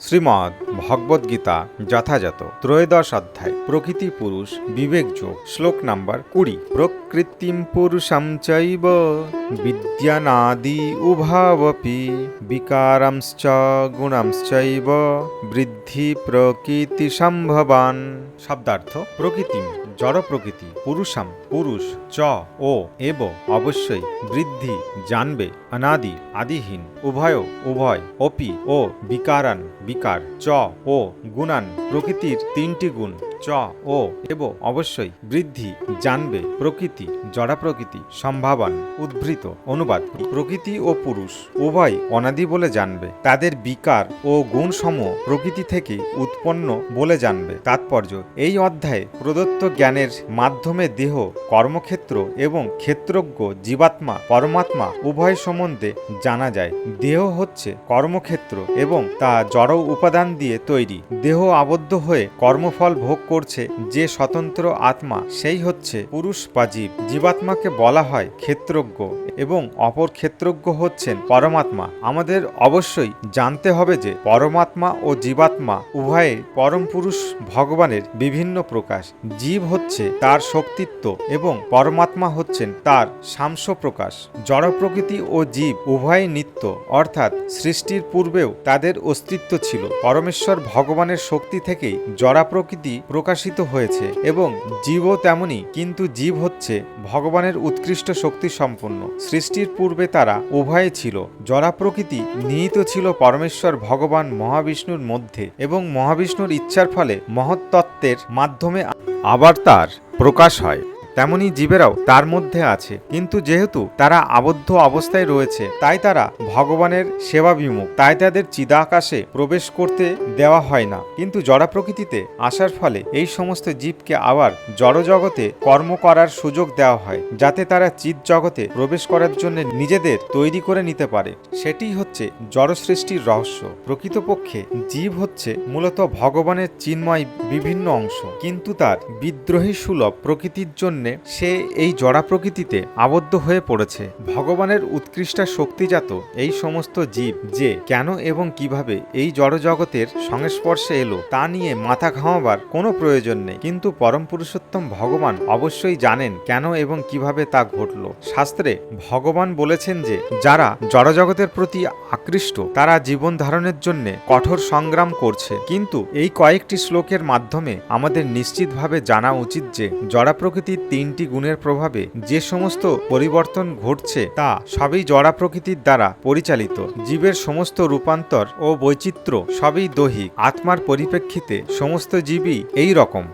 শ্রীমদ্ ভগবদ গীতা যথাযথ ত্রয়োদশ অধ্যায় প্রকৃতি পুরুষ বিবেক যোগ শ্লোক নাম্বার 20। প্রকৃতিম পুরুষম চৈব বিদ্যানাদি উভাবপি বিকারংশ্চ গুণংশ্চৈব বৃদ্ধি প্রকৃতি সম্ভবান। শব্দার্থ: প্রকৃতিম জড় প্রকৃতি, পুরুষম পুরুষ, চ ও এব অবশ্যই, বৃদ্ধি জানবে, অনাদি আদিহীন, উভয় উভয়, অপি ও বিকারান বিকার, চ ও গুণান প্রকৃতির তিনটি গুণ, চ ও এব অবশ্যই, বৃদ্ধি জানবে, প্রকৃতি জড়া প্রকৃতি, সম্ভাবান উদ্ভৃত। অনুবাদ: প্রকৃতি ও পুরুষ উভয় অনাদি বলে জানবে, তাদের বিকার ও গুণসমূহ প্রকৃতি থেকে উৎপন্ন বলে জানবে। তাৎপর্য: এই অধ্যায়ে প্রদত্ত জ্ঞানের মাধ্যমে দেহ, কর্মক্ষেত্র এবং ক্ষেত্রজ্ঞ জীবাত্মা পরমাত্মা উভয় সম্বন্ধে জানা যায়। দেহ হচ্ছে কর্মক্ষেত্র এবং তা জড় উপাদান দিয়ে তৈরি। দেহ আবদ্ধ হয়ে কর্মফল ভোগ করছে যে স্বতন্ত্র আত্মা, সেই হচ্ছে পুরুষ বা জীব। জীবাত্মাকে বলা হয় ক্ষেত্রজ্ঞ এবং অপর ক্ষেত্রজ্ঞ হচ্ছেন পরমাত্মা। আমাদের অবশ্যই জানতে হবে যে পরমাত্মা ও জীবাত্মা উভয়ে পরম পুরুষ ভগবানের বিভিন্ন প্রকাশ। জীব হচ্ছে তার শক্তিত্ব এবং পরমাত্মা হচ্ছেন তার সাংস প্রকাশ। জড় প্রকৃতি ও জীব উভয়ই নিত্য, অর্থাৎ সৃষ্টির পূর্বেও তাদের অস্তিত্ব ছিল। পরমেশ্বর ভগবানের শক্তি থেকেই জড়া প্রকৃতি প্রকাশিত হয়েছে এবং জীবও তেমনি, কিন্তু জীব হচ্ছে ভগবানের উৎকৃষ্ট শক্তি সম্পন্ন। সৃষ্টির পূর্বে তারা উভয়ে ছিল। জড়া প্রকৃতি নিহিত ছিল পরমেশ্বর ভগবান মহাবিষ্ণুর মধ্যে এবং মহাবিষ্ণুর ইচ্ছার ফলে মহত্তত্ত্বের মাধ্যমে আবার তার প্রকাশ হয়। তেমনি জীবেরাও তার মধ্যে আছে, কিন্তু যেহেতু তারা আবদ্ধ অবস্থায় রয়েছে তাই তারা ভগবানের সেবা বিমুখ, তাই তাদের চিদাকাশে প্রবেশ করতে দেওয়া হয় না। কিন্তু জড়া প্রকৃতিতে আসার ফলে এই সমস্ত জীবকে আবার জড়জগতে কর্ম করার সুযোগ দেওয়া হয়, যাতে তারা চিৎ জগতে প্রবেশ করার জন্য নিজেদের তৈরি করে নিতে পারে। সেটিই হচ্ছে জড় সৃষ্টির রহস্য। প্রকৃতপক্ষে জীব হচ্ছে মূলত ভগবানের চিন্ময় বিভিন্ন অংশ, কিন্তু তার বিদ্রোহী সুলভ প্রকৃতির জন্য সে এই জড়া প্রকৃতিতে আবদ্ধ হয়ে পড়েছে। ভগবানের উৎকৃষ্ট শক্তিজাত এই সমস্ত জীব যে কেন এবং কিভাবে এই জড় জগতের সংস্পর্শে এলো তা নিয়ে মাথা ঘামাবার কোনো প্রয়োজন নেই, কিন্তু পরম পুরুষোত্তম ভগবান অবশ্যই জানেন কেন এবং কিভাবে তা ঘটল। শাস্ত্রে ভগবান বলেছেন যে যারা জড়জগতের প্রতি আকৃষ্ট তারা জীবন ধারণের জন্য কঠোর সংগ্রাম করছে, কিন্তু এই কয়েকটি শ্লোকের মাধ্যমে আমাদের নিশ্চিতভাবে জানা উচিত যে জড়া প্রকৃতির তিনটি গুণের প্রভাবে যে সমস্ত পরিবর্তন ঘটছে তা সবই জড়া প্রকৃতির দ্বারা পরিচালিত। জীবের সমস্ত রূপান্তর ও বৈচিত্র্য সবই দৈহিক। আত্মার পরিপ্রেক্ষিতে সমস্ত জীবই এই রকম।